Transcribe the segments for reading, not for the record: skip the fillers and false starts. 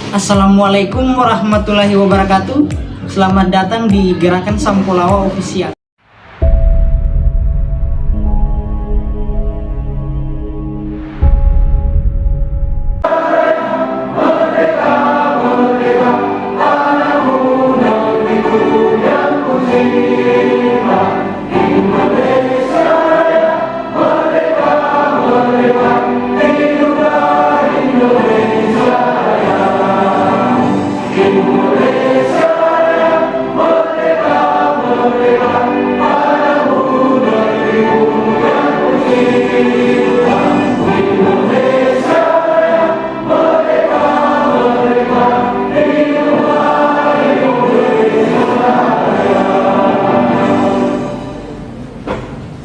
Assalamualaikum warahmatullahi wabarakatuh. Selamat datang di Gerakan Sampolawa Official.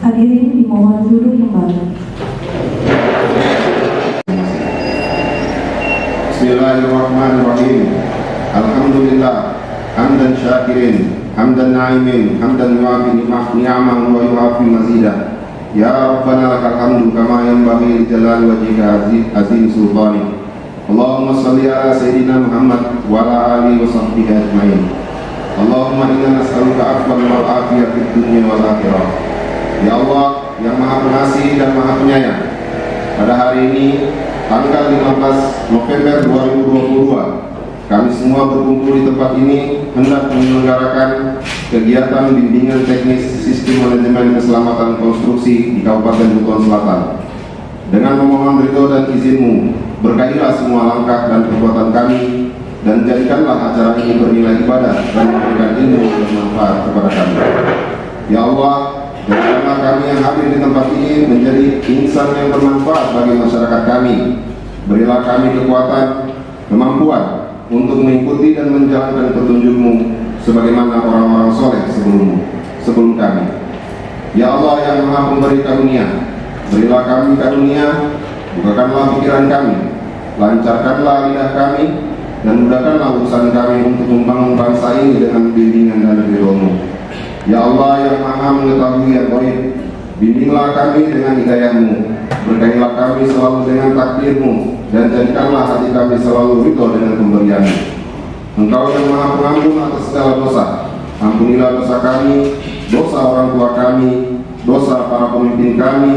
Hadirin dimohon duduk kembali. Bismillahirrahmanirrahim. Alhamdulillah hamdan syakirin, hamdan na'imin, hamdan yuafi ni'amahu wa yuafi mazidah. Ya Rabbana lakal hamdu kama yanbaghi li jalali wajhika azim sultani. Allahumma salli ala sayyidina Muhammad wa ala alihi wa sahbihi ajmain. Allahumma inna nas'aluka afwan wal afiyah fid dunya wal akhirah. Ya Allah yang Maha Pengasih dan Maha Penyayang, pada hari ini tanggal 15 November 2022 kami semua berkumpul di tempat ini hendak menyelenggarakan kegiatan bimbingan teknis sistem manajemen keselamatan konstruksi di Kabupaten Buton Selatan. Dengan memohon ridho dan izin-Mu, berkahilah semua langkah dan perbuatan kami, dan jadikanlah acara ini bernilai ibadah dan memberikan ilmu yang bermanfaat kepada kami. Ya Allah, jadikanlah kami yang hadir di tempat ini menjadi insan yang bermanfaat bagi masyarakat kami. Berilah kami kekuatan, kemampuan untuk mengikuti dan menjalankan petunjuk-Mu sebagaimana orang-orang soleh sebelum kami. Ya Allah yang Maha Pemberi Karunia, berilah kami karunia, bukakanlah pikiran kami, lancarkanlah lidah kami, dan mudahkanlah urusan kami untuk membangun bangsa ini dengan bimbingan dan ridho-Mu. Ya Allah yang Maha mengetahui yang gaib, bimbinglah kami dengan hidayah-Mu, berkahilah kami selalu dengan takdir-Mu, dan jadikanlah hati kami selalu ridho dengan pemberian-Mu. Engkau yang Maha Pengampun atas segala dosa, ampunilah dosa kami, dosa orang tua kami, dosa para pemimpin kami,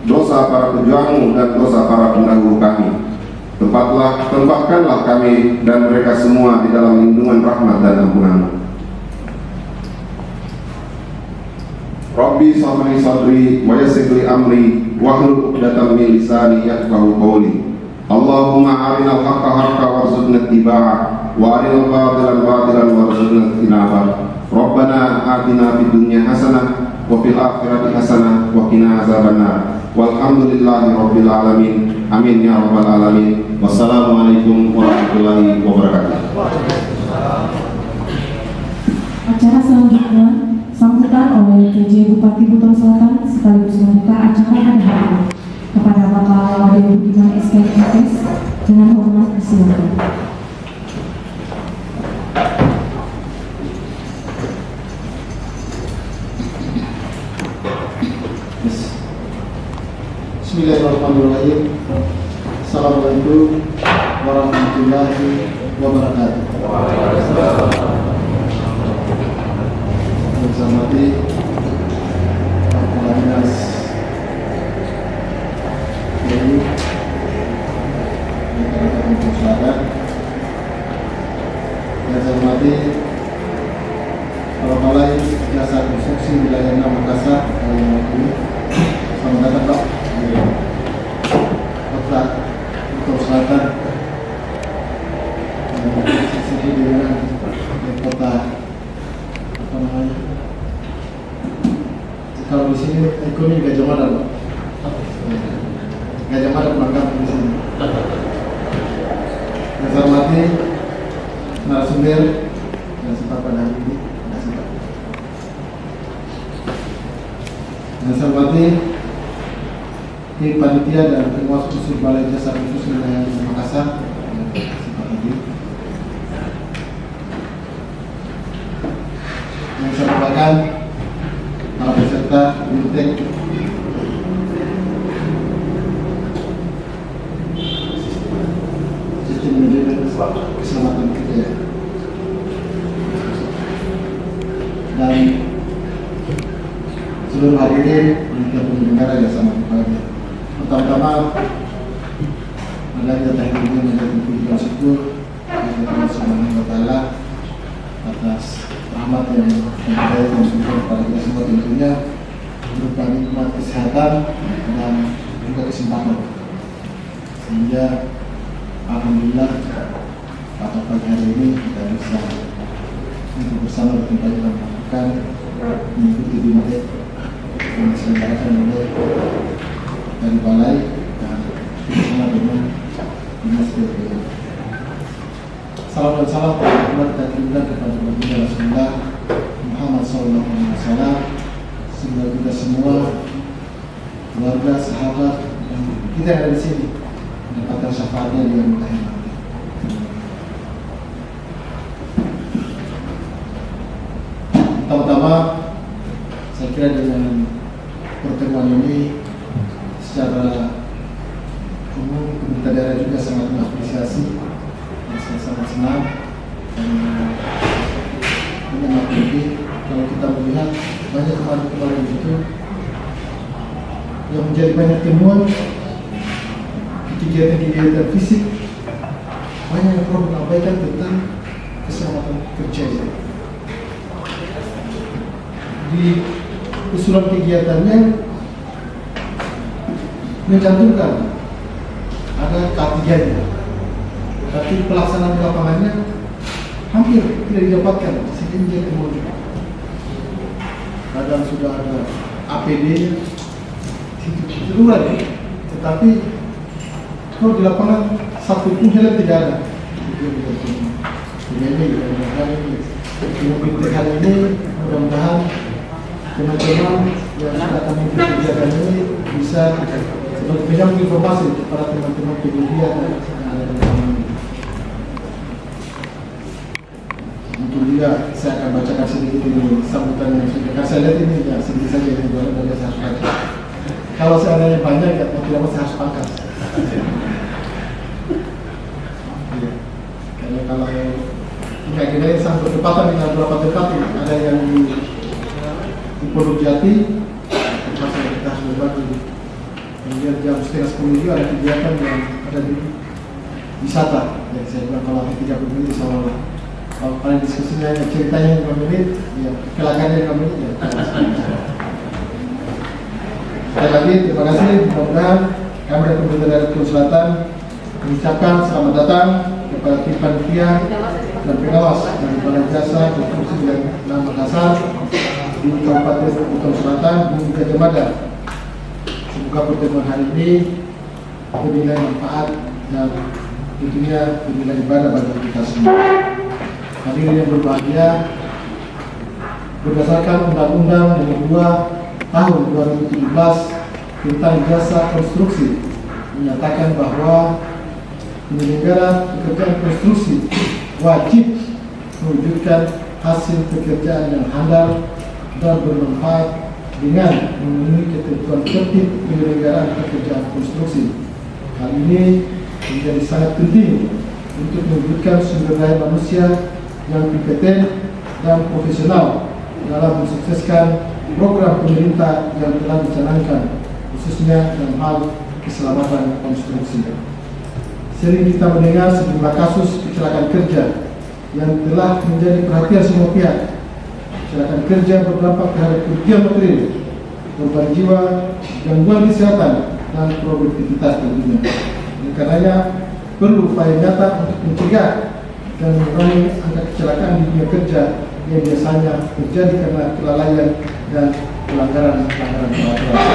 dosa para pejuang-Mu, dan dosa para pendahulu kami. Tempatkanlah kami dan mereka semua di dalam lindungan rahmat dan ampunan-Mu. Rabbi shamli sadri wa yassir li amri wahlul 'uqdatam min lisani yafqahu qawli. Allahumma arinal haqqa haqqan warzuqna ittiba'ah wa arinal batila batilan warzuqna ijtinabah. Rabbana atina fid dunya hasanah wa fil akhirati hasanah wa qina azabannar. Walhamdulillahi rabbil alamin. Amin ya rabbal alamin. Wassalamualaikum warahmatullahi wabarakatuh. Acara selanjutnya sambutan oleh PJ Bupati Buton Selatan sekaligus membuka acara pada hari ini. Kepada Bapak Laude Budiman SKMFS dengan hormat disilakan. Bismillahirrahmanirrahim. Assalamualaikum warahmatullahi wabarakatuh. Bersama Pak Dinas PU di Kabupaten Buton Selatan, yang saya hormati Kepala Balai Jasa Konstruksi Wilayah 6 Makassar yang mewakili. Selamat datang Pak di Kota Buton Selatan sisi dengan kota apa namanya? Kalau di sini ekonomi Gajah Mada, Pak. Gajah Mada pelanggan di sini. Yang saya hormati narasumber yang sempat pada hari ini. Yang saya hormati tim panitia dan penguasa khusus Balai Jasa Khusus Wilayah Makassar. Yang saya hormati para peserta BIMTEK safety manajemen keselamatan kerja. Dan seluruh hadirin dan penyelenggara yang sama berbahagia. Pertama-tama, marilah kita tahniah menjadi puji dan syukur kepada Allah Subhanahu wa Ta'ala atas rahmat yang memberi dan syukur kepada kita semua, tentunya berupa nikmat kesehatan dan juga kesempatan, sehingga alhamdulillah pada pagi hari ini kita bisa untuk bersama di tempat yang melakukan mengikuti dialog yang diselenggarakan oleh dari balai dan bersama dengan dinas PPA. Salam dan salam terhormat dan indah kepada Nabi Rasulullah Muhammad SAW, semoga kita semua, keluarga, sahabat, dan kita yang ada di sini mendapatkan syafaatnya di dalam akhir nanti. Pertama-tama, saya kira dengan pertemuan ini secara umum pemerintah daerah juga sangat mengapresiasi, dan saya sangat senang dan mengapresiasi kalau kita melihat banyak kemarin-kemarin itu yang menjadi banyak temuan kegiatan-kegiatan fisik, banyak yang perlu mengabaikan tentang keselamatan kerja. Di usulan kegiatannya mencantumkan ada K3-nya, tapi pelaksanaan di lapangannya hampir tidak didapatkan, sehingga kemudian kadang sudah ada APD darurat, tetapi kalau di lapangan satu pun helm tidak ada. Mudah-mudahan ini mudah-mudahan teman-teman yang sudah kami kegiatan ini bisa menyambung informasi kepada teman-teman pegiat yang ada di lapangan ini. Mungkin juga saya akan bacakan sedikit ini sambutan yang sudah saya lihat ini ya sedikit saja ini dari saya harus baca. Kalau seandainya banyak ya tidak saya harus pangkas. Karena kalau kayak gini sangat berdepatan dengan beberapa tempat ini, ada yang di Pondok Jati, tempat yang kita harus berbagi. Kemudian jam 9:30 juga ada kegiatan yang ada di wisata. Jadi saya bilang kalau 30 menit insyaallah. Kalau kalian diskusinya ceritanya 5 menit, ya kelakannya 5 menit ya. Sekali lagi terima kasih, mudah-mudahan kami dari pemerintah daerah Kepulauan Selatan mengucapkan selamat datang kepada tim panitia dan pengawas dari Balai Jasa Konstruksi Wilayah Makassar di Kabupaten Kepulauan Selatan di Gajah Mada. Semoga pertemuan hari ini bernilai manfaat dan tentunya bernilai ibadah bagi kita semua. Hadirin yang berbahagia, berdasarkan Undang-Undang Nomor 2 Tahun 2017 tentang jasa konstruksi menyatakan bahwa penyelenggara pekerjaan konstruksi wajib mewujudkan hasil pekerjaan yang handal dan bermanfaat dengan memenuhi ketentuan tertib penyelenggaraan pekerjaan konstruksi. Hal ini menjadi sangat penting untuk mewujudkan sumber daya manusia yang kompeten dan profesional dalam mensukseskan program pemerintah yang telah dicanangkan, khususnya dalam hal keselamatan konstruksi. Sering kita mendengar sejumlah kasus kecelakaan kerja yang telah menjadi perhatian semua pihak. Kecelakaan kerja berdampak terhadap kerugian material, korban jiwa, gangguan kesehatan, dan produktivitas tentunya. Oleh karenanya perlu upaya nyata untuk mencegah dan mengurangi angka kecelakaan di dunia kerja yang biasanya terjadi karena kelalaian dan pelanggaran-pelanggaran peraturan.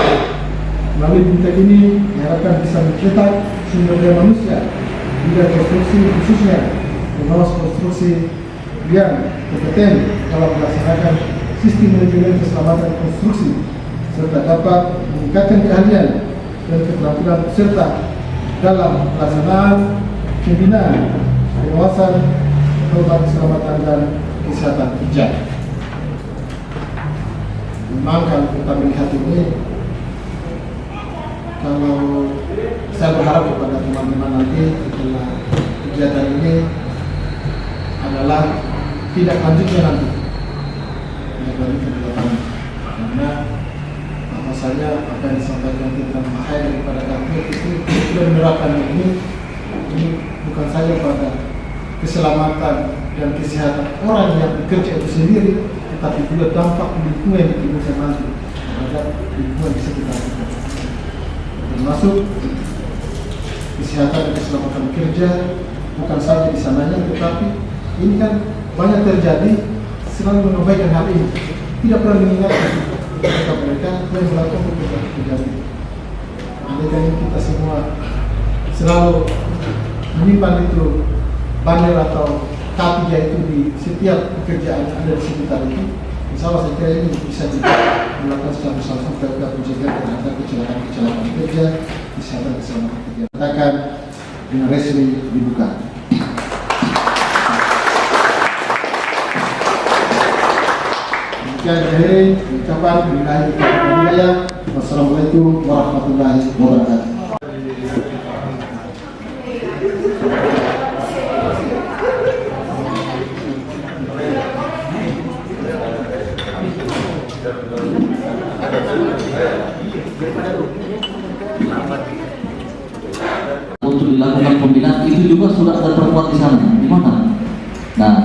Melalui berita ini diharapkan bisa mencetak sumber daya manusia di bidang konstruksi, khususnya pengawas konstruksi yang kompeten dalam melaksanakan sistem manajemen keselamatan konstruksi serta dapat meningkatkan keahlian dan keterampilan peserta dalam pelaksanaan pembinaan, pengawasan, keselamatan dan kesehatan kerja. Memang kalau kita melihat ini, kalau saya berharap kepada teman-teman nanti setelah kegiatan ini adalah tidak lanjutnya nanti. Tidak lanjutnya di lapangan. Karena apa saja apa yang disampaikan tentang bahaya daripada kanker itu sudah menerapkan ini bukan saja pada keselamatan dan kesehatan orang yang bekerja itu sendiri, tetapi juga dampak lingkungan yang ditimbulkan nanti terhadap lingkungan di sekitar kita. Termasuk kesehatan dan keselamatan kerja bukan saja di sananya, tetapi ini kan banyak terjadi, selalu mengabaikan hal ini, tidak pernah mengingatkan mereka yang melakukan pekerjaan ini. Andaikan kita semua selalu menyimpan itu banner atau K3 itu di setiap pekerjaan yang ada di sekitar itu, insya Allah saya kira ini bisa juga melakukan secara bersama-sama untuk menjaga terhadap kecelakaan kerja, kesehatan keselamatan kerja. Katakan dengan resmi dibuka. Demikian akhiri ucapan billahi taufiq. Wassalamualaikum warahmatullahi wabarakatuh. Untuk dilakukan pembinaan itu juga sudah ada termuat di sana. Di mana? Nah,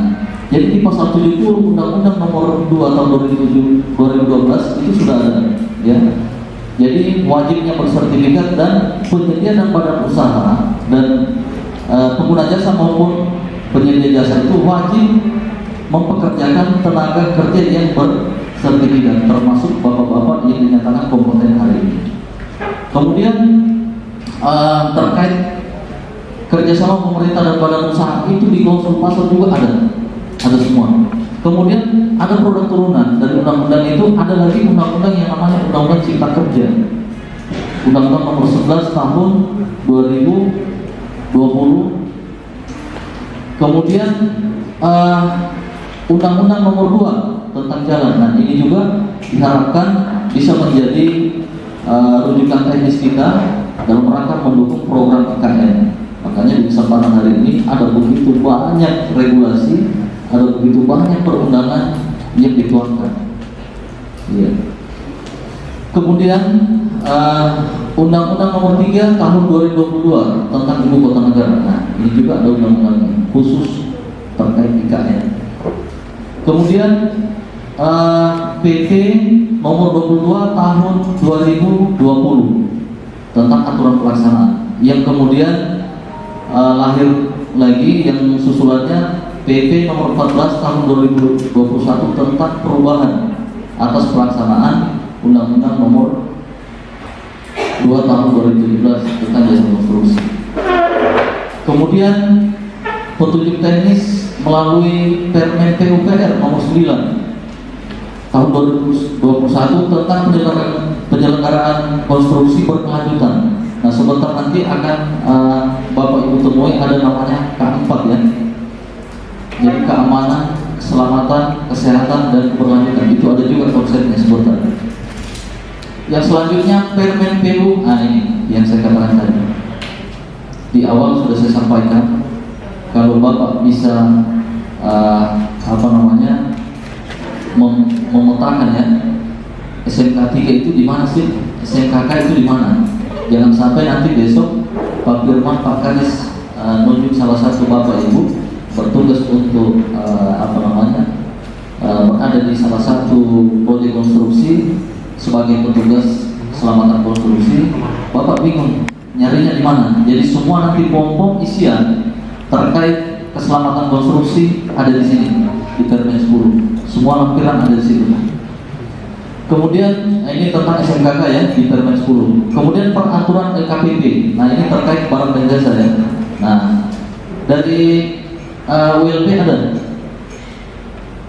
jadi di pasal 70 Undang-Undang Nomor 2 Tahun 2012 itu sudah ada, ya. Jadi wajibnya bersertifikat dan penyedia dan badan usaha dan pengguna jasa maupun penyedia jasa itu wajib mempekerjakan tenaga kerja yang bersertifikat, termasuk bapak-bapak yang dinyatakan kompeten hari ini. Kemudian terkait kerjasama pemerintah dan badan usaha itu di klausul pasal juga ada semua. Kemudian ada produk turunan dari undang-undang itu, ada lagi undang-undang yang namanya Undang-Undang Cipta Kerja, Undang-Undang Nomor 11 Tahun 2020. Kemudian Undang-Undang Nomor 2 tentang jalan. Nah, ini juga diharapkan bisa menjadi rujukan teknis kita dalam rangka mendukung program IKN. Makanya di kesempatan hari ini ada begitu banyak regulasi, ada begitu banyak perundangan yang dituangkan. Ya. Kemudian Undang-Undang Nomor 3 Tahun 2022 tentang Ibu Kota Negara. Nah, ini juga ada undang-undang khusus terkait IKN. Kemudian PP Nomor 22 Tahun 2020 tentang aturan pelaksanaan, yang kemudian lahir lagi yang susulannya PP Nomor 14 Tahun 2021 tentang perubahan atas pelaksanaan Undang-Undang Nomor 2 Tahun 2017 tentang jasa konstruksi. Kemudian petunjuk teknis melalui Permen PUPR Nomor 9 Tahun 2021 tentang penyelenggaraan konstruksi berkelanjutan. Nah, sebentar nanti akan Bapak Ibu temui ada namanya K4, ya. Jadi keamanan, keselamatan, kesehatan, dan keberlanjutan. Itu ada juga konsepnya sebentar. Yang selanjutnya Permen PU. Nah, ini yang saya katakan tadi. Di awal sudah saya sampaikan, kalau Bapak bisa memetakan, ya, SMK 3 itu di mana sih? SMKK itu di mana? Jangan sampai nanti besok Pak Firman, Pak Kadis nunjuk salah satu Bapak Ibu bertugas untuk berada di salah satu proyek konstruksi sebagai petugas keselamatan konstruksi. Bapak bingung nyarinya di mana? Jadi semua nanti pom-pom isian terkait keselamatan konstruksi ada di sini di Permen 10. Semua lampiran ada di situ. Kemudian ini tentang SMKK, ya, di Permen 10. Kemudian peraturan LKPP. Nah, ini terkait barang dan jasa, ya. Nah, dari WLP ada.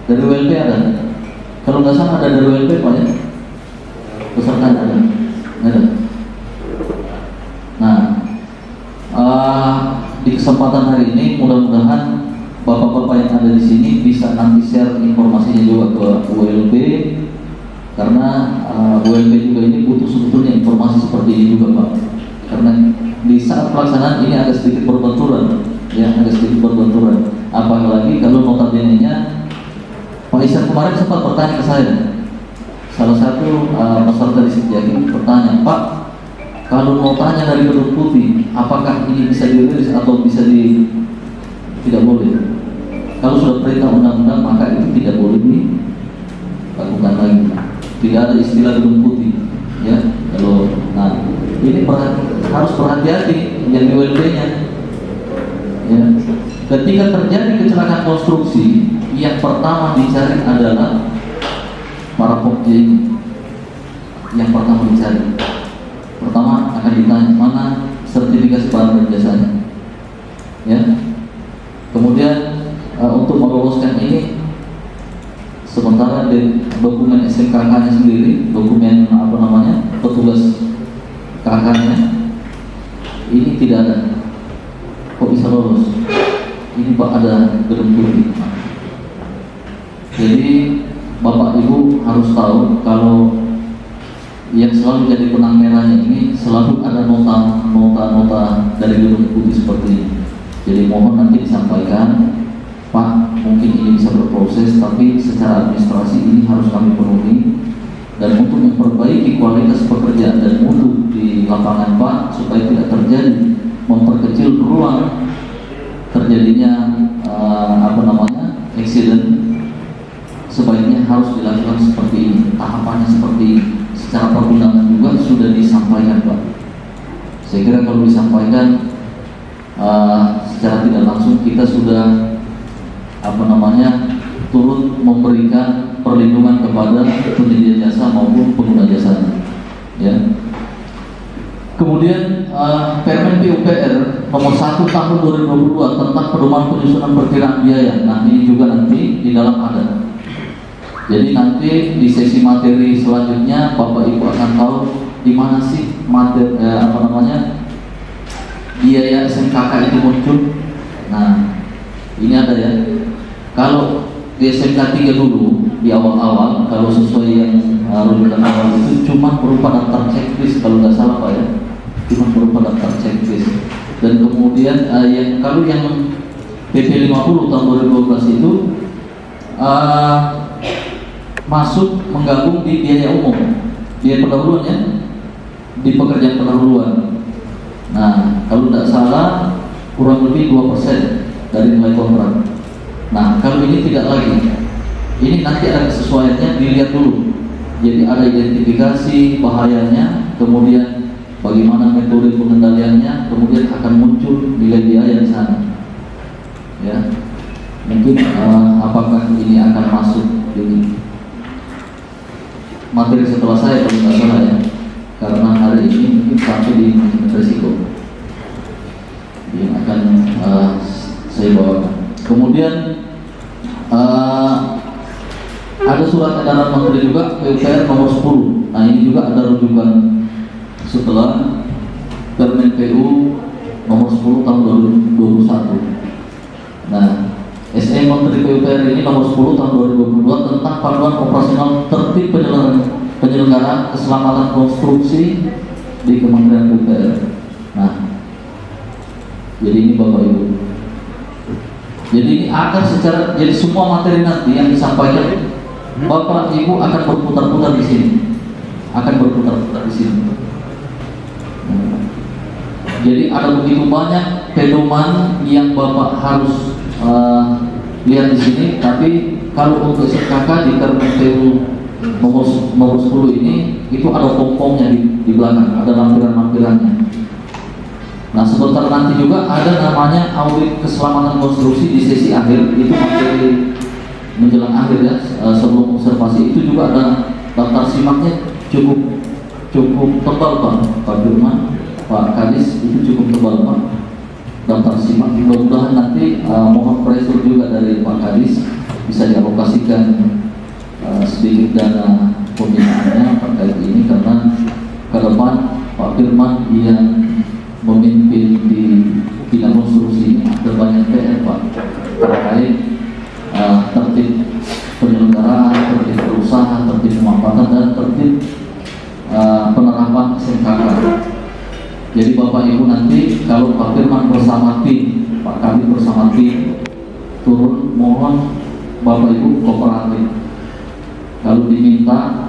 Dari WLP ada. Kalau nggak salah ada dari WLP, Pak, ya. Peserta ada. Ada. Nah, di kesempatan hari ini mudah-mudahan Bapak-bapak yang ada di sini bisa nanti share informasinya juga ke WLP, karena WLP juga ini butuh sebetulnya informasi seperti ini juga, Pak. Karena di saat pelaksanaan ini agak sedikit berbenturan ya agak sedikit berbenturan. Apalagi kalau notabene-nya Pak Isan kemarin sempat bertanya ke saya, salah satu peserta di Setiaki bertanya, Pak, kalau notanya dari Gedung Putih, apakah ini bisa dirilis atau bisa tidak boleh? Kalau sudah perintah undang-undang maka itu tidak boleh dilakukan lagi. Tidak ada istilah Gedung Putih, ya. Kalau ini harus berhati-hati yang di WLB-nya. Ya. Ketika terjadi kecelakaan konstruksi, yang pertama dicari adalah para pokja ini. Yang pertama dicari. Pertama akan ditanya mana sertifikasi barang dan jasanya. Ya. Kemudian untuk meloloskan ini, sementara di dokumen SMKK-nya sendiri, dokumen petugas KK-nya ini tidak ada. Kok bisa lolos? Ini Pak ada Gedung Putih. Jadi Bapak Ibu harus tahu kalau yang selalu jadi benang merahnya ini selalu ada nota dari Gedung Putih seperti ini. Jadi mohon nanti disampaikan, Pak, mungkin ini bisa berproses, tapi secara administrasi ini harus kami penuhi. Dan untuk memperbaiki kualitas pekerjaan dan mutu di lapangan Pak, supaya tidak terjadi memperkecil ruang terjadinya accident, sebaiknya harus dilakukan seperti ini, tahapannya seperti ini. Secara perundangan juga sudah disampaikan Pak. Saya kira kalau disampaikan secara tidak langsung kita sudah turut memberikan perlindungan kepada penyedia jasa maupun pengguna jasa. Ya. Kemudian Permen PUPR nomor 1 tahun 2022 tentang pedoman penyusunan perkiraan biaya. Nah ini juga nanti di dalam ada. Jadi nanti di sesi materi selanjutnya Bapak Ibu akan tahu di mana sih materi biaya SMKK itu muncul. Nah ini ada ya. Kalau di SMK 3 dulu di awal-awal, kalau sesuai yang rujukan awal itu cuma berupa daftar checklist kalau nggak salah Pak ya, cuma berupa daftar checklist. Dan kemudian kalau yang PP 50 tahun 2012 itu masuk menggabung di biaya umum, biaya pendahuluan ya, di pekerjaan pendahuluan. Nah kalau tidak salah kurang lebih 2% dari nilai kontrak. Nah kalau ini tidak lagi, ini nanti ada kesesuaiannya, dilihat dulu. Jadi ada identifikasi bahayanya, kemudian bagaimana metode pengendaliannya, kemudian akan muncul nilai biaya di sana. Ya, mungkin apakah ini akan masuk di materi setelah saya kalau tidak salah ya, karena hari ini mungkin sampai di resiko yang akan saya bawakan. Kemudian ada surat edaran menteri juga PUPR nomor 10. Nah ini juga ada rujukan setelah Permen PU nomor 10 tahun 2021. Nah SE Menteri PUPR ini nomor 10 tahun 2022 tentang panduan operasional tertib penyelenggaraan keselamatan konstruksi di Kementerian PUPR. Nah jadi ini Bapak Ibu. Jadi ini akan jadi semua materi nanti yang disampaikan Bapak Ibu akan berputar-putar di sini, Jadi ada begitu banyak pedoman yang Bapak harus lihat di sini. Tapi kalau untuk SMKK di Permen PU nomor 10 ini itu ada pom-pomnya di belakang, ada lampiran-lampirannya. Nah sebentar nanti juga ada namanya audit keselamatan konstruksi di sesi akhir, itu materi menjelang akhir ya, sebelum observasi itu juga ada daftar simaknya cukup tebal Pak Firman, Pak Kadis, itu cukup tebal Pak daftar simak. Mudah-mudahan nanti mohon pressure juga dari Pak Kadis bisa dialokasikan sedikit dana pembinaannya terkait ini, karena ke depan Pak Firman yang memimpin di bidang konstruksi ini ada banyak PR Pak terkait tertib penyelenggaraan, tertib perusahaan, tertib pemanfaatan dan tertib penerapan SMKK. Jadi Bapak Ibu nanti kalau Pak Firman bersama tim Pak kami bersama tim turun, mohon Bapak Ibu kooperatif. Lalu diminta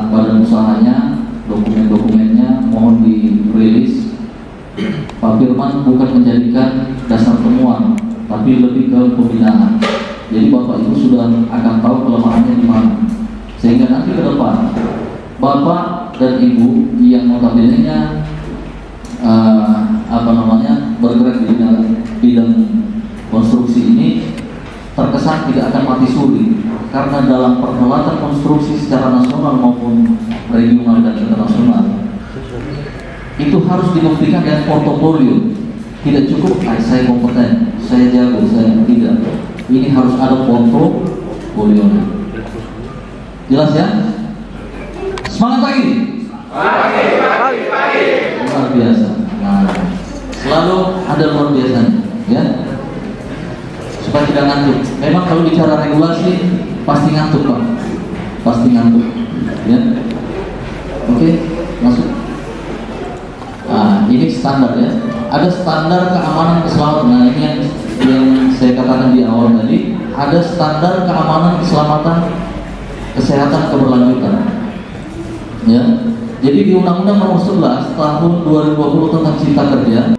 badan usahanya, dokumen-dokumennya mohon dirilis. Pak Firman bukan menjadikan dasar temuan, tapi lebih ke pembinaan. Jadi Bapak Ibu sudah akan tahu kelemahannya di mana, sehingga nanti ke depan Bapak dan Ibu yang notabene-nya bergerak di bidang konstruksi ini terkesan tidak akan mati suri, karena dalam perhelatan konstruksi secara nasional maupun regional dan internasional itu harus dibuktikan dengan portofolio. Tidak cukup saya kompeten, saya jago, saya tidak. Ini harus ada portofolio. Jelas ya? Semangat pagi. Luar biasa. Nah, selalu ada luar biasanya, ya. Supaya tidak ngantuk. Memang kalau bicara regulasi pasti ngantuk, Pak. Pasti ngantuk, ya. Oke, masuk. Nah, ini standar ya. Ada standar keamanan keselamatan. Nah, ini yang saya katakan di awal tadi. Ada standar keamanan keselamatan kesehatan keberlanjutan. Ya. Jadi di Undang-Undang Nomor 11 Tahun 2020 tentang Cipta Kerja